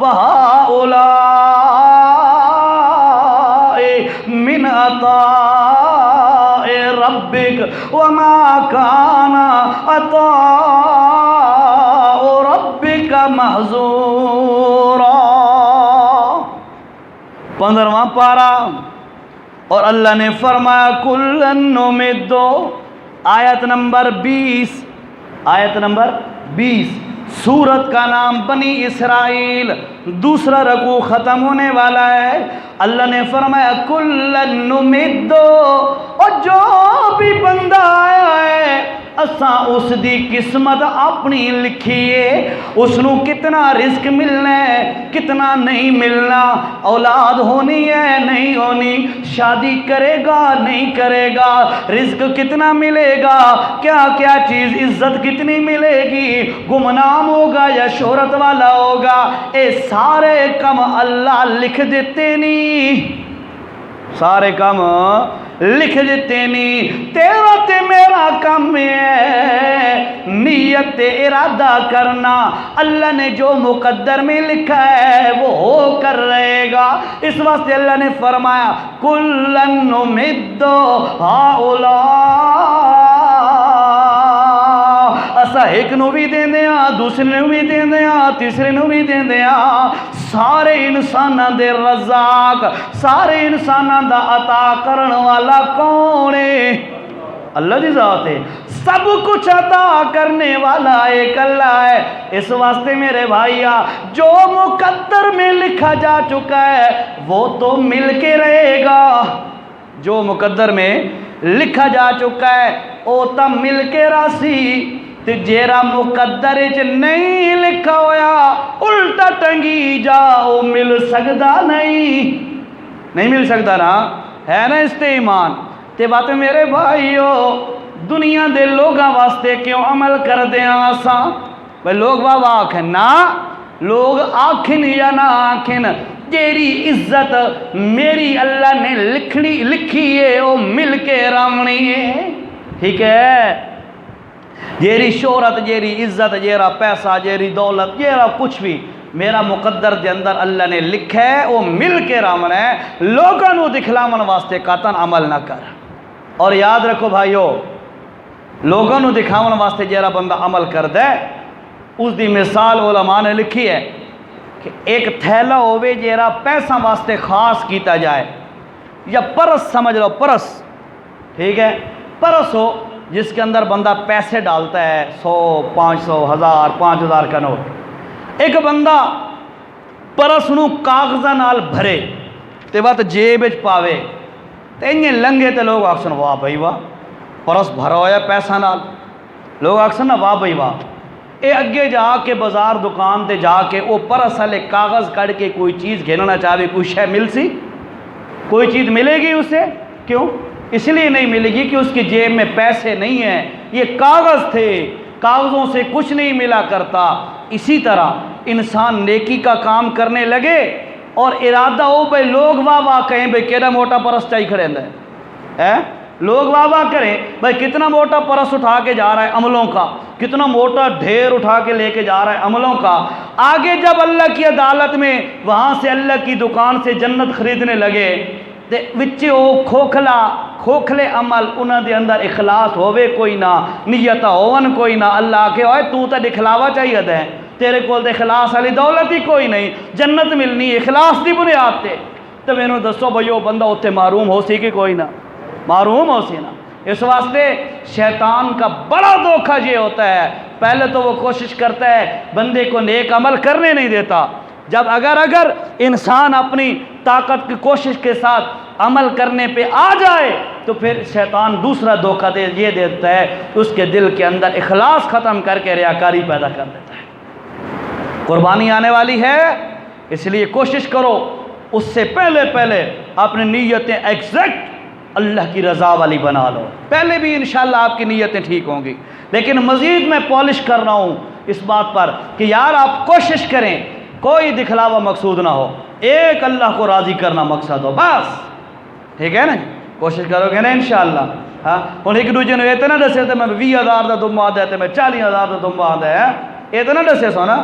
وَہَؤُلَاءِ مِنْ عَطَاءِ رَبِّكَ وَمَا كَانَ عَطَاءُ رَبِّكَ مَحْظُورًا۔ 15واں پارہ، اور اللہ نے فرمایا کُلًّا نُمِدُّ، آیت نمبر 20، آیت نمبر 20، سورت کا نام بنی اسرائیل، دوسرا رکوع ختم ہونے والا ہے۔ اللہ نے فرمایا کُلًّا نُمِدُّ، اور جو بھی بندہ آیا ہے اساں اس دی قسمت اپنی لکھیے، اس نو کتنا رزق ملنا ہے، کتنا نہیں ملنا، اولاد ہونی ہے نہیں ہونی، شادی کرے گا نہیں کرے گا، رزق کتنا ملے گا، کیا کیا چیز، عزت کتنی ملے گی، گمنام ہوگا یا شہرت والا ہوگا، اے سارے کم اللہ لکھ دیتے نہیں، سارے کم لکھ دیتے نہیں۔ تیرا تے میرا کام ہے نیت ارادہ کرنا، اللہ نے جو مقدر میں لکھا ہے وہ ہو کر رہے گا۔ اس واسطے اللہ نے فرمایا کُلًّا نُمِدُّ ہَؤُلَاءِ، اسا ایک نو بھی دیں دیاں، دوسرے نو بھی دیں دیاں، تیسرے نو بھی دیں دیاں، سارے انساناں دے رزاق، سارے انساناں دا عطا کرن والا کون ہے؟ اللہ دی ذات ہے، سب کچھ عطا کرنے والا ایک اللہ ہے۔ اس واسطے میرے بھائیا، جو مقدر میں لکھا جا چکا ہے وہ تو مل کے رہے گا، جو مقدر میں لکھا جا چکا ہے وہ تو مل کے راسی، تے جیرا مقدر چ نہیں لکھا ہویا الٹا ٹنگی جا وہ مل سکتا نہیں مل سکتا نا، ہے نا اس تے ایمان تے بات میرے بھائیو۔ دنیا دے لوگاں واسطے کیوں عمل کر دیاں آساں؟ بھئی لوگ بابا آکھیں نا، لوگ آکھیں یا نہ آکھیں، جیری عزت میری اللہ نے لکھی ہے وہ مل کے رامنی ہے، ٹھیک ہے؟ جیری شہرت، جیری عزت، جیرا پیسہ، جیری دولت، جیرا کچھ بھی میرا مقدر دے اندر اللہ نے لکھا ہے وہ مل کے رامن ہے، لوگوں نو دکھلاون واسطے قطن عمل نہ کر۔ اور یاد رکھو بھائیو، لوگوں نو دکھاون واسطے جیرا بندہ عمل کر دے، اس دی مثال علماء نے لکھی ہے کہ ایک تھیلا ہوئے جیرا پیسہ واسطے خاص کیتا جائے، یا پرس سمجھ لو، پرس، ٹھیک ہے، پرس ہو جس کے اندر بندہ پیسے ڈالتا ہے، 100، 500، 1000، 5000 کا نوٹ، ایک بندہ پرس نو کاغذہ نال بھرے تے بات جیب وچ پاوے تے انہیں لنگے تے لوگ آکسن واہ بھائی واہ، پرس بھرا ہویا پیسہ نال، لوگ آکسن نا واہ بھائی واہ۔ اے اگے جا کے بازار دکان تے جا کے وہ پرس والے کاغذ کڑ کے کوئی چیز گھننا چاہے، کوئی شے مل سی، کوئی چیز ملے گی اسے؟ کیوں؟ اس لیے نہیں ملے گی کہ اس کی جیب میں پیسے نہیں ہیں، یہ کاغذ تھے، کاغذوں سے کچھ نہیں ملا کرتا۔ اسی طرح انسان نیکی کا کام کرنے لگے اور ارادہ ہو بھئی لوگ واہ واہ کہیں بھئی کیڑا موٹا پرس چاہی کھڑے ہیں، لوگ واہ واہ کریں بھئی کتنا موٹا پرس اٹھا کے جا رہا ہے عملوں کا، کتنا موٹا ڈھیر اٹھا کے لے کے جا رہا ہے عملوں کا۔ آگے جب اللہ کی عدالت میں وہاں سے اللہ کی دکان سے جنت خریدنے لگے تے وچے وہ کھوکھلے عمل، انہاں دے اندر اخلاص ہوئے کوئی نہ، نیت ہون کوئی نہ، اللہ کے ہوئے تو تا دکھلاوا چاہیے دے، تیرے کول تے اخلاص والی دولت ہی کوئی نہیں، جنت ملنی اخلاص دی بنیاد تے، تو میں نے دسو بھئی وہ بندہ اتنے معروم ہو سی کہ کوئی نہ معروم ہو سی نا۔ اس واسطے شیطان کا بڑا دھوکہ یہ ہوتا ہے، پہلے تو وہ کوشش کرتا ہے بندے کو نیک عمل کرنے نہیں دیتا، جب اگر انسان اپنی طاقت کی کوشش کے ساتھ عمل کرنے پہ آ جائے تو پھر شیطان دوسرا دھوکہ یہ دیتا ہے کہ اس کے دل کے اندر اخلاص ختم کر کے ریاکاری پیدا کر دیتا ہے۔ قربانی آنے والی ہے، اس لیے کوشش کرو اس سے پہلے اپنی نیتیں ایگزیکٹ اللہ کی رضا والی بنا لو. پہلے بھی انشاءاللہ آپ کی نیتیں ٹھیک ہوں گی، لیکن مزید میں پالش کر رہا ہوں اس بات پر کہ یار آپ کوشش کریں کوئی دکھلاوا مقصود نہ ہو، ایک اللہ کو راضی کرنا مقصد ہو بس. ٹھیک ہے نا؟ کوشش کرو گے نا انشاءاللہ. ہاں ہوں ایک دوجے نے یہ تو نہ دسے تو میں 20,000 کا دم آدھا ہے، میں 40,000 کا دم آدھا ہے، یہ تو نہ دسے سو نا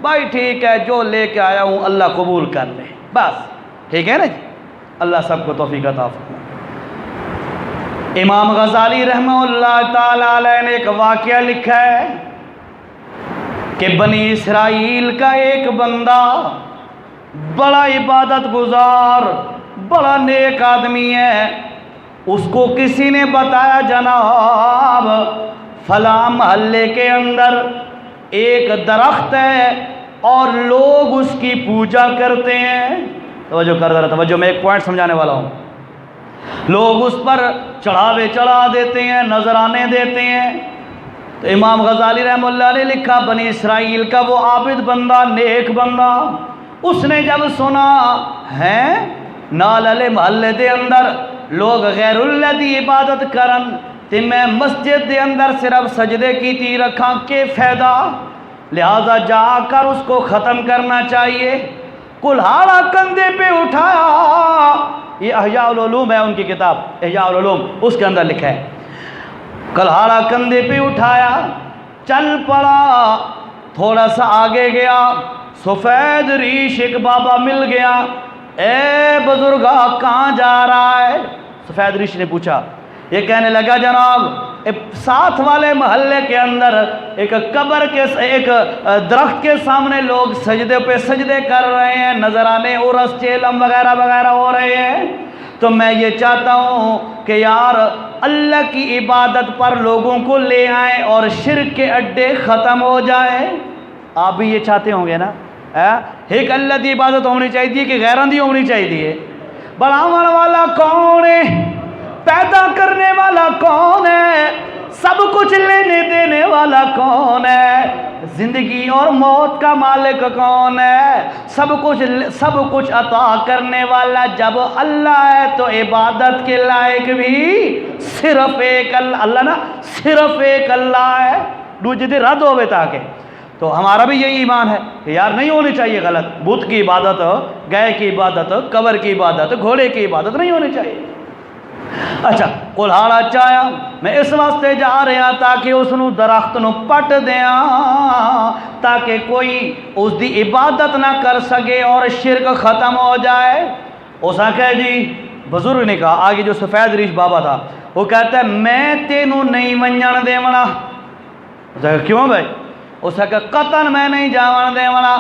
بھائی ٹھیک ہے جو لے کے آیا ہوں اللہ قبول کر لے بس. ٹھیک ہے نا جی؟ اللہ سب کو توفیق عطا فرمائے. امام غزالی رحمہ اللہ تعالی علیہ نے ایک واقعہ لکھا ہے کہ بنی اسرائیل کا ایک بندہ بڑا عبادت گزار بڑا نیک آدمی ہے. اس کو کسی نے بتایا جناب فلاں محلے کے اندر ایک درخت ہے اور لوگ اس کی پوجا کرتے ہیں. توجہ کر ذرا توجہ، میں ایک پوائنٹ سمجھانے والا ہوں. لوگ اس پر چڑھاوے چڑھا دیتے ہیں، نذرانے دیتے ہیں. تو امام غزالی رحمہ اللہ نے لکھا بنی اسرائیل کا وہ عابد بندہ نیک بندہ اس نے جب سنا ہے نال علی محلے دے اندر لوگ غیر اللہ دی عبادت کرن تے میں مسجد دے اندر صرف سجدے کی تی رکھاں کے فائدہ، لہذا جا کر اس کو ختم کرنا چاہیے. کلہاڑا کندھے پہ اٹھایا، یہ احیاء العلوم ہے ان کی کتاب احیاء العلوم، اس کے اندر لکھا ہے کلہاڑا کندھے پہ اٹھایا چل پڑا. تھوڑا سا آگے گیا سفید ریش ایک بابا مل گیا. اے بزرگا کہاں جا رہا ہے؟ سفید ریش نے پوچھا. یہ کہنے لگا جناب ساتھ والے محلے کے اندر ایک قبر کے ایک درخت کے سامنے لوگ سجدے پہ سجدے کر رہے ہیں، نذرانے عرس چیلم وغیرہ وغیرہ ہو رہے ہیں، تو میں یہ چاہتا ہوں کہ یار اللہ کی عبادت پر لوگوں کو لے آئیں اور شرک کے اڈے ختم ہو جائیں. آپ بھی یہ چاہتے ہوں گے نا؟ ایک اللہ دی عبادت ہونی چاہیے کہ غیران دی ہونی چاہیے؟ بڑھاون والا کون ہے؟ پیدا کرنے والا کون ہے؟ سب کچھ لینے دینے والا کون ہے؟ زندگی اور موت کا مالک کون ہے؟ سب کچھ عطا کرنے والا جب اللہ ہے تو عبادت کے لائق بھی صرف ایک اللہ نا، صرف ایک اللہ ہے. دوجے رد ہوئے تاکہ تو ہمارا بھی یہی ایمان ہے کہ یار نہیں ہونی چاہیے غلط. بت کی عبادت، گائے کی عبادت، قبر کی عبادت، گھوڑے کی عبادت نہیں ہونی چاہیے. اچھا کلہاڑا چایا میں اس واسطے جا رہا تاکہ اس نو درخت نو پٹ دیاں تاکہ کوئی اس دی عبادت نہ کر سکے اور شرک ختم ہو جائے. اس آکھے جی بزرگ نے کہا آگے جو سفید ریش بابا تھا وہ کہتا ہے میں تینوں نہیں منجن دے ونا. کیوں بھائی؟ اس کا قطن میں نہیں جاون دے ونا.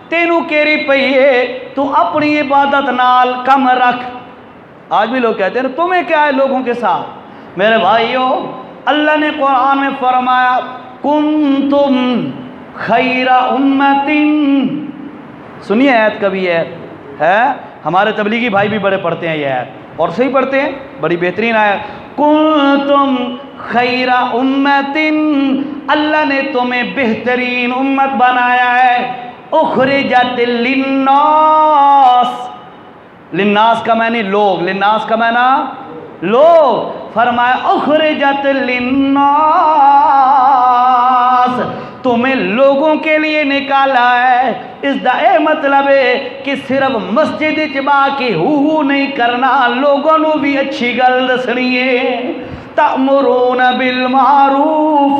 تینوں کیری پئیے تو اپنی عبادت نال کم رکھ. آج بھی لوگ کہتے ہیں تمہیں کیا ہے لوگوں کے ساتھ؟ میرے بھائیو اللہ نے قرآن میں فرمایا کنتم خیر امت. سنیے آیت کبھی ہے ہمارے تبلیغی بھائی بھی بڑے پڑھتے ہیں یہ آیت اور صحیح پڑھتے ہیں، بڑی بہترین آیت. کنتم خیر امت، اللہ نے تمہیں بہترین امت بنایا ہے. اخرجت للناس، للناس کا معنی لوگ، للناس کا معنی لوگ. فرمایا اخرجت للناس، تمہیں لوگوں کے لیے نکالا ہے. اس دا اے مطلب ہے کہ صرف مسجد جبا کی ہو نہیں کرنا، لوگوں نو بھی اچھی گل دسنی ہے. تأمرون بالمعروف،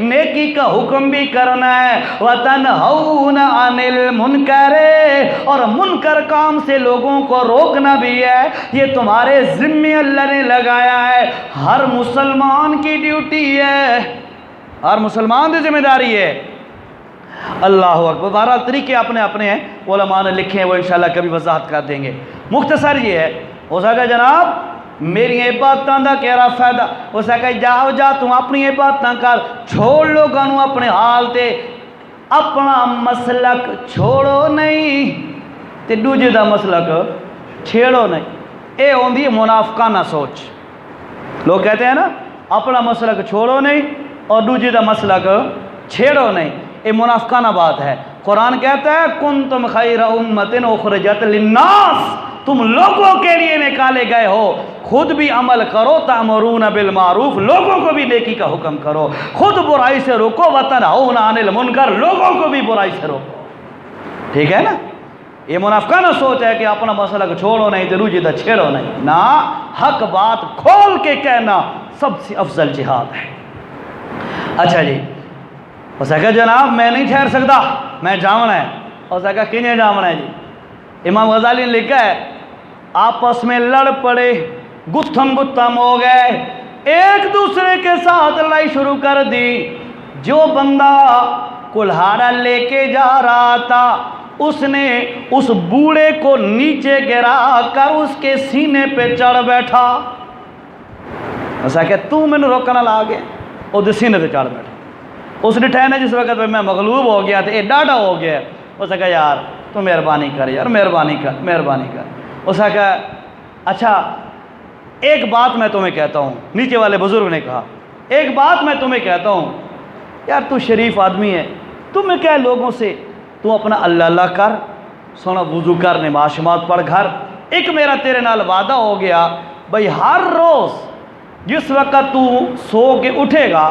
نیکی کا حکم بھی کرنا ہے. وتنہون عن المنکر، اور منکر کام سے لوگوں کو روکنا بھی ہے. یہ تمہارے ذمہ اللہ نے لگایا ہے. ہر مسلمان کی ڈیوٹی ہے، ہر مسلمان کی ذمہ داری ہے. اللہ اکبر. بہرحال طریقے اپنے اپنے ہیں، علماء نے لکھے ہیں، وہ انشاءاللہ کبھی وضاحت کر دیں گے. مختصر یہ ہے ہو سکا جناب میری عبادتاں دا کہڑا فائدہ؟ ہو سکا جاؤ جا تم اپنی عبادتاں کر، چھوڑ لوگاں نو اپنے حال تے. اپنا مسلک چھوڑو نہیں تے دوجے دا مسلک چھیڑو نہیں. اے ہوندی منافقانہ سوچ. لوگ کہتے ہیں نا اپنا مسلک چھوڑو نہیں اور دوجے دا مسلک چھیڑو نہیں، یہ منافقانہ بات ہے. قرآن کہتا ہے کنتم خیر امت اخرجت للناس، تم لوگوں کے لیے نکالے گئے ہو، خود بھی عمل کرو، تأمرون بالمعروف، لوگوں کو بھی نیکی کا حکم کرو، خود برائی سے روکو، وتنہون عن المنکر، لوگوں کو بھی برائی سے روکو۔ ٹھیک ہے نا؟ یہ منافقانہ سوچ ہے کہ اپنا مسئلہ کو چھوڑو نہیں تو روجی دا چھیڑو نہیں، نا، حق بات کھول کے کہنا سب سے افضل جہاد ہے۔ اچھا جی، اسے کہا جناب میں نہیں ٹھہر سکتا، میں جامنا ہے۔ اسے کہا کنہیں جامنا ہے جی؟ امام غزالی نے لکھا ہے آپس میں لڑ پڑے، گتھم گتھم ہو گئے، ایک دوسرے کے ساتھ لڑائی شروع کر دی۔ جو بندہ کلہاڑا لے کے جا رہا تھا اس نے اس بوڑھے کو نیچے گرا کر اس کے سینے پہ چڑھ بیٹھا۔ اسا کہ تو میں نے روکنا لا گیا، اور دے سینے پہ چڑھ بیٹھا۔ اس نے ٹھہرنا جس وقت میں مغلوب ہو گیا تھا، یہ ڈاڈا ہو گیا۔ اسا کہ یار تو مہربانی کر یار، مہربانی کر، مہربانی کر۔ اسا کہ اچھا ایک بات میں تمہیں کہتا ہوں، نیچے والے بزرگ نے کہا ایک بات میں تمہیں کہتا ہوں، یار تو شریف آدمی ہے، تمہیں کیا لوگوں سے، تو اپنا اللہ اللہ کر، سونا وضو کر، نماز شماز پڑھ گھر۔ ایک میرا تیرے نال وعدہ ہو گیا بھئی ہر روز جس وقت تو سو کے اٹھے گا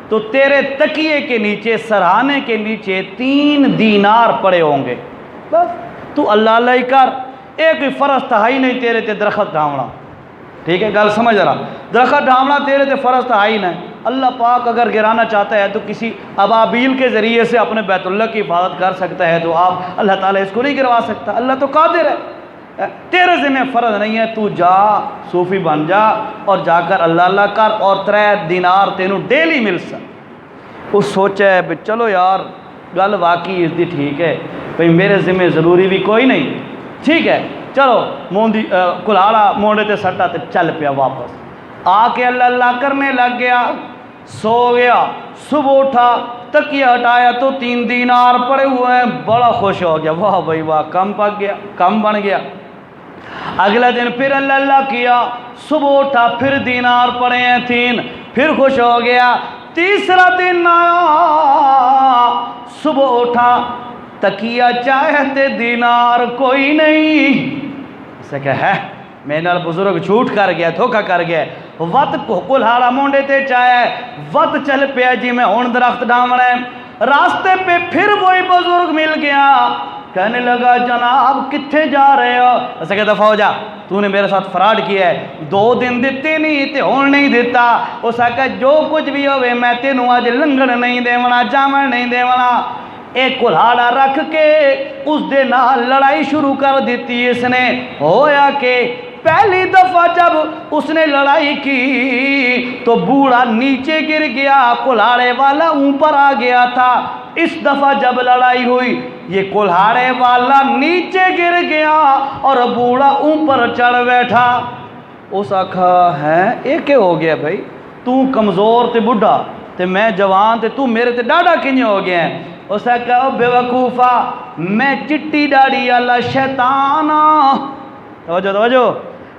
تو تیرے تکیے کے نیچے، سرہانے کے نیچے 3 دینار پڑے ہوں گے، بس تو اللہ اللہ ہی کر، ایک فرض تھا ہی نہیں تیرے تے درخت ڈھاؤنا۔ ٹھیک ہے گل سمجھ رہا، درخت ڈھاؤنا تیرے تے فرض تھا ہی نہیں۔ اللہ پاک اگر گرانا چاہتا ہے تو کسی ابابیل کے ذریعے سے اپنے بیت اللہ کی حفاظت کر سکتا ہے، تو آپ اللہ تعالیٰ اس کو نہیں گروا سکتا، اللہ تو قادر ہے۔ تیرے ذمہ فرض نہیں ہے، تو جا صوفی بن جا اور جا کر اللہ اللہ کر، اور 3 دینار تینوں ڈیلی مل سک۔ وہ سوچا ہے بھی چلو یار گل واقعی اس دی ٹھیک ہے، بھئی میرے ذمہ ضروری بھی کوئی نہیں، ٹھیک ہے چلو موندی کلاڑا مونڈے تے سٹا تے چل پیا واپس، آ کے اللہ اللہ کرنے لگ گیا، سو گیا، صبح اٹھا تکیہ ہٹایا تو 3 دینار پڑے ہوئے ہیں، بڑا خوش ہو گیا، واہ بھائی واہ، کم پک گیا، کم بن گیا۔ اگلا دن پھر اللہ اللہ کیا، صبح اٹھا پھر دینار پڑے ہیں 3، پھر خوش ہو گیا۔ تیسرا دن آیا، صبح اٹھا تکیہ چاہتے دینار کوئی نہیں۔ اسے کہ ہے میرے نال بزرگ جھوٹ کر گیا، دھوکا کر گیا، وقت کلہاڑا مونڈے تے چاہے، وقت چل پیا جی میں ہون درخت ڈھاونا ہے۔ راستے پہ پھر وہی بزرگ مل گیا، کہنے لگا جناب کتھے جا رہے ہو؟ اسے کہ دفع ہو جا، تو نے میرے ساتھ فراڈ کیا ہے، 2 دن دیتے نہیں تے ہون نہیں دیتا۔ اسے کہ جو کچھ بھی ہوئے میں تینوں آج لنگڑ نہیں دیونا، جامن نہیں دیونا۔ ایک کلہاڑا رکھ کے اس دے نال لڑائی شروع کر دیتی اس نے۔ ہویا کہ پہلی دفعہ جب اس نے لڑائی کی تو بوڑھا نیچے گر گیا، کلہاڑے والا اوپر آ گیا تھا۔ اس دفعہ جب لڑائی ہوئی یہ کلہاڑے والا نیچے گر گیا اور بوڑھا اوپر چڑھ بیٹھا۔ اس آکھا ہے ایک ہو گیا بھائی، تو کمزور تے بڑھا تے میں جوان تے تو میرے تے ڈاڈا کنجے ہو گیا ہے۔ اسے کہا بے وقوفا میں چٹی داڑھی والا شیطان ہوں، توجہ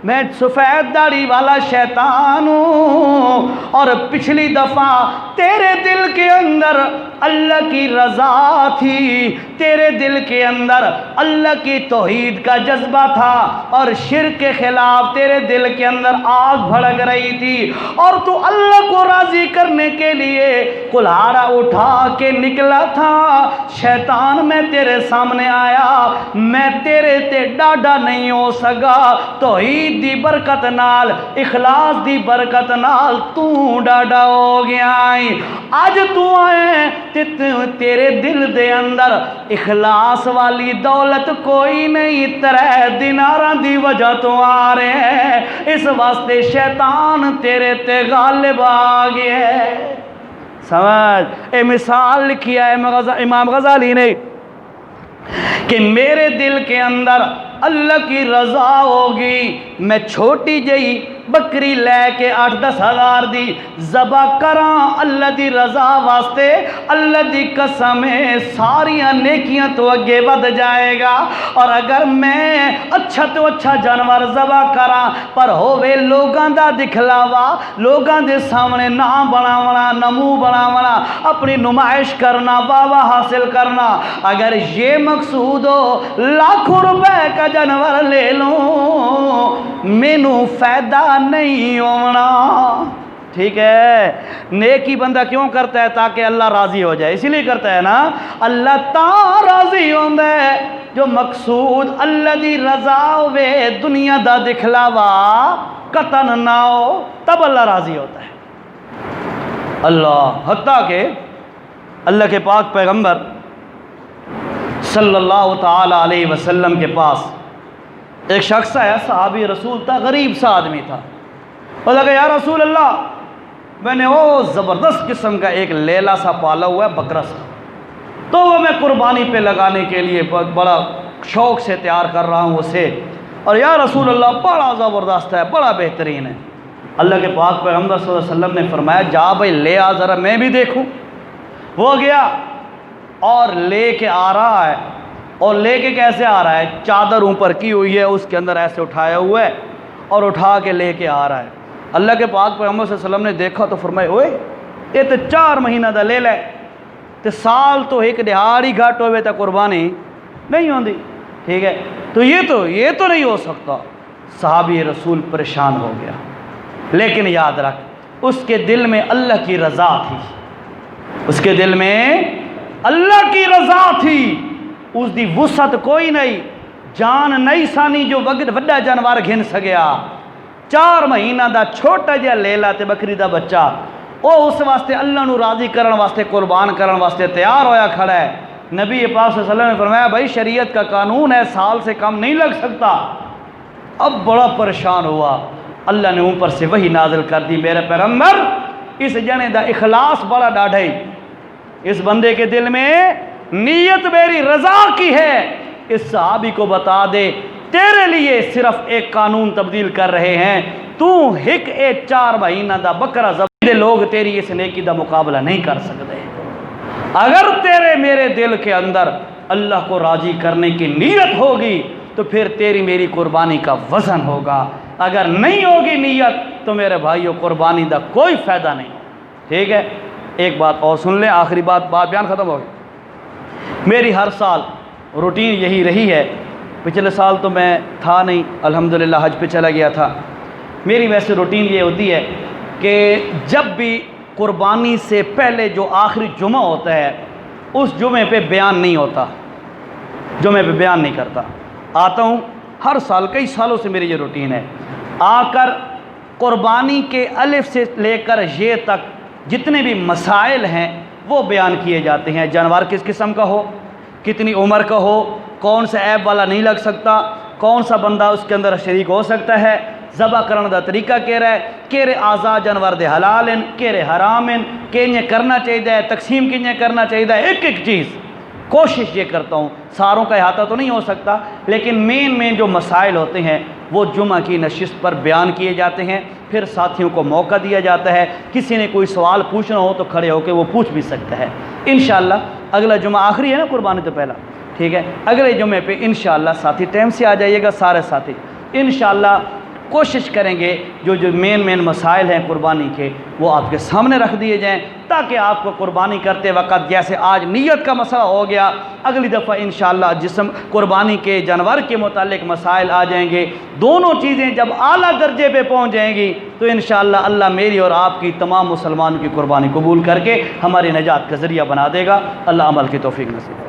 میں سفید داڑھی والا شیطان ہوں، اور پچھلی دفعہ تیرے دل کے اندر اللہ کی رضا تھی، تیرے دل کے اندر اللہ کی توحید کا جذبہ تھا، اور شرک کے خلاف تیرے دل کے اندر آگ بھڑک رہی تھی، اور تو اللہ کو راضی کرنے کے لیے کلہاڑا اٹھا کے نکلا تھا۔ شیطان میں تیرے سامنے آیا، میں تیرے تے ڈاڈا نہیں ہو سکا، توحید دی برکت نال، اخلاص دی برکت نال تو ڈاڈا ہو گیا۔ آج تو آئے تیرے دل دے اندر اخلاص والی دولت کوئی نہیں، 3 دیناراں دی وجہ تو آ رہے ہیں، اس واسطے شیطان تیرے تے غالب آ گیا ہے۔ سمجھ، اے مثال لکھی ہے امام غزالی نے کہ میرے دل کے اندر اللہ کی رضا ہوگی، میں چھوٹی جئی بکری لے کے 8-10 ہزار دی ذبح کراں اللہ دی رضا واسطے، اللہ دی قسم ساریاں نیکیاں تو اگے ود جائے گا۔ اور اگر میں اچھا تو اچھا جانور ذبح کراں پر ہووے لوگاں دا دکھلاوا، لوگاں دے سامنے نام بناونا، نمو بناونا، اپنی نمائش کرنا، واہ حاصل کرنا، اگر یہ مقصود ہو لاکھوں روپے کا جانور لے لوں مینوں فائدہ نہیں ہونا۔ ٹھیک ہے، نیکی بندہ کیوں کرتا ہے؟ تاکہ اللہ راضی ہو جائے، اسی لیے کرتا ہے نا۔ اللہ تا راضی ہوندہ ہے جو مقصود اللہ دی رضا ہوئے، دنیا دا دکھلاوا قطن نہ ہو، تب اللہ راضی ہوتا ہے۔ اللہ حتیٰ کہ اللہ کے پاک پیغمبر صلی اللہ تعالی علیہ وسلم کے پاس ایک شخص آیا، صحابی رسول تھا، غریب سا آدمی تھا۔ اور لگا یا رسول اللہ میں نے وہ زبردست قسم کا ایک لیلا سا پالا ہوا ہے، بکرا سا، تو وہ میں قربانی پہ لگانے کے لیے بڑا شوق سے تیار کر رہا ہوں اسے، اور یا رسول اللہ بڑا زبردست ہے، بڑا بہترین ہے۔ اللہ کے پاک پیغمبر صلی اللہ علیہ وسلم نے فرمایا جا بھائی لے آ ذرا میں بھی دیکھوں۔ وہ گیا اور لے کے آ رہا ہے، اور لے کے کیسے آ رہا ہے؟ چادر اوپر کی ہوئی ہے، اس کے اندر ایسے اٹھایا ہوا ہے اور اٹھا کے لے کے آ رہا ہے۔ اللہ کے پاک پیغمبر صلی اللہ علیہ وسلم نے دیکھا تو فرمایا اوئے یہ تو 4 مہینہ دا لے لے تے سال تو ایک دہاڑی گھٹ ہوئے تا قربانی نہیں ہوندی، ٹھیک ہے، تو یہ تو نہیں ہو سکتا۔ صحابی رسول پریشان ہو گیا، لیکن یاد رکھ اس کے دل میں اللہ کی رضا تھی، اس کے دل میں اللہ کی رضا تھی، اس دی وسعت کوئی نہیں، جان نہیں سانی جو وڈا جانور گھن سگیا۔ 4 مہینہ دا چھوٹا جہا لیلا تے بکری دا بچہ، او اس واسطے اللہ نو راضی کرن واسطے قربان کرن واسطے تیار ہویا کھڑا ہے۔ نبی پاک صلی اللہ علیہ وسلم نے فرمایا بھائی شریعت کا قانون ہے، سال سے کم نہیں لگ سکتا۔ اب بڑا پریشان ہوا، اللہ نے اوپر سے وحی نازل کر دی، میرے پیغمبر اس جنے دا اخلاص بڑا ڈاڑھائی، اس بندے کے دل میں نیت میری رضا کی ہے، اس صحابی کو بتا دے تیرے لیے صرف ایک قانون تبدیل کر رہے ہیں، تو ایک 4 مہینہ دا بکرا ذبح دے، لوگ تیری اس نیکی دا مقابلہ نہیں کر سکتے۔ اگر تیرے میرے دل کے اندر اللہ کو راضی کرنے کی نیت ہوگی تو پھر تیری میری قربانی کا وزن ہوگا، اگر نہیں ہوگی نیت تو میرے بھائیو قربانی دا کوئی فائدہ نہیں۔ ٹھیک ہے، ایک بات اور سن لیں، آخری بات بیان ختم ہو گئی۔ میری ہر سال روٹین یہی رہی ہے، پچھلے سال تو میں تھا نہیں، الحمدللہ حج پہ چلا گیا تھا۔ میری ویسے روٹین یہ ہوتی ہے کہ جب بھی قربانی سے پہلے جو آخری جمعہ ہوتا ہے اس جمعے پہ بیان نہیں ہوتا، جمعے پہ بیان نہیں کرتا، آتا ہوں ہر سال، کئی سالوں سے میری یہ روٹین ہے، آ کر قربانی کے الف سے لے کر یہ تک جتنے بھی مسائل ہیں وہ بیان کیے جاتے ہیں، جانور کس قسم کا ہو، کتنی عمر کا ہو، کون سا عیب والا نہیں لگ سکتا، کون سا بندہ اس کے اندر شریک ہو سکتا ہے، ذبح کرنے دا طریقہ کہہ رہا ہے، کہرے آزاد جانور دے حلال ہیں، کہرے حرام ہیں، کہیں کرنا چاہیے، تقسیم کہیں کرنا چاہیے، ایک ایک چیز کوشش یہ کرتا ہوں، ساروں کا احاطہ تو نہیں ہو سکتا، لیکن مین جو مسائل ہوتے ہیں وہ جمعہ کی نشست پر بیان کیے جاتے ہیں، پھر ساتھیوں کو موقع دیا جاتا ہے، کسی نے کوئی سوال پوچھنا ہو تو کھڑے ہو کے وہ پوچھ بھی سکتا ہے۔ انشاءاللہ اگلا جمعہ آخری ہے نا قربانی تو پہلا، ٹھیک ہے، اگلے جمعے پہ انشاءاللہ ساتھی ٹائم سے آ جائیے گا، سارے ساتھی انشاءاللہ کوشش کریں گے جو مین مسائل ہیں قربانی کے وہ آپ کے سامنے رکھ دیے جائیں، تاکہ آپ کو قربانی کرتے وقت جیسے آج نیت کا مسئلہ ہو گیا، اگلی دفعہ انشاءاللہ جسم قربانی کے جانور کے متعلق مسائل آ جائیں گے، دونوں چیزیں جب اعلیٰ درجے پہ پہنچ جائیں گی تو انشاءاللہ اللہ میری اور آپ کی تمام مسلمانوں کی قربانی قبول کر کے ہماری نجات کا ذریعہ بنا دے گا۔ اللہ عمل کی توفیق نصیب۔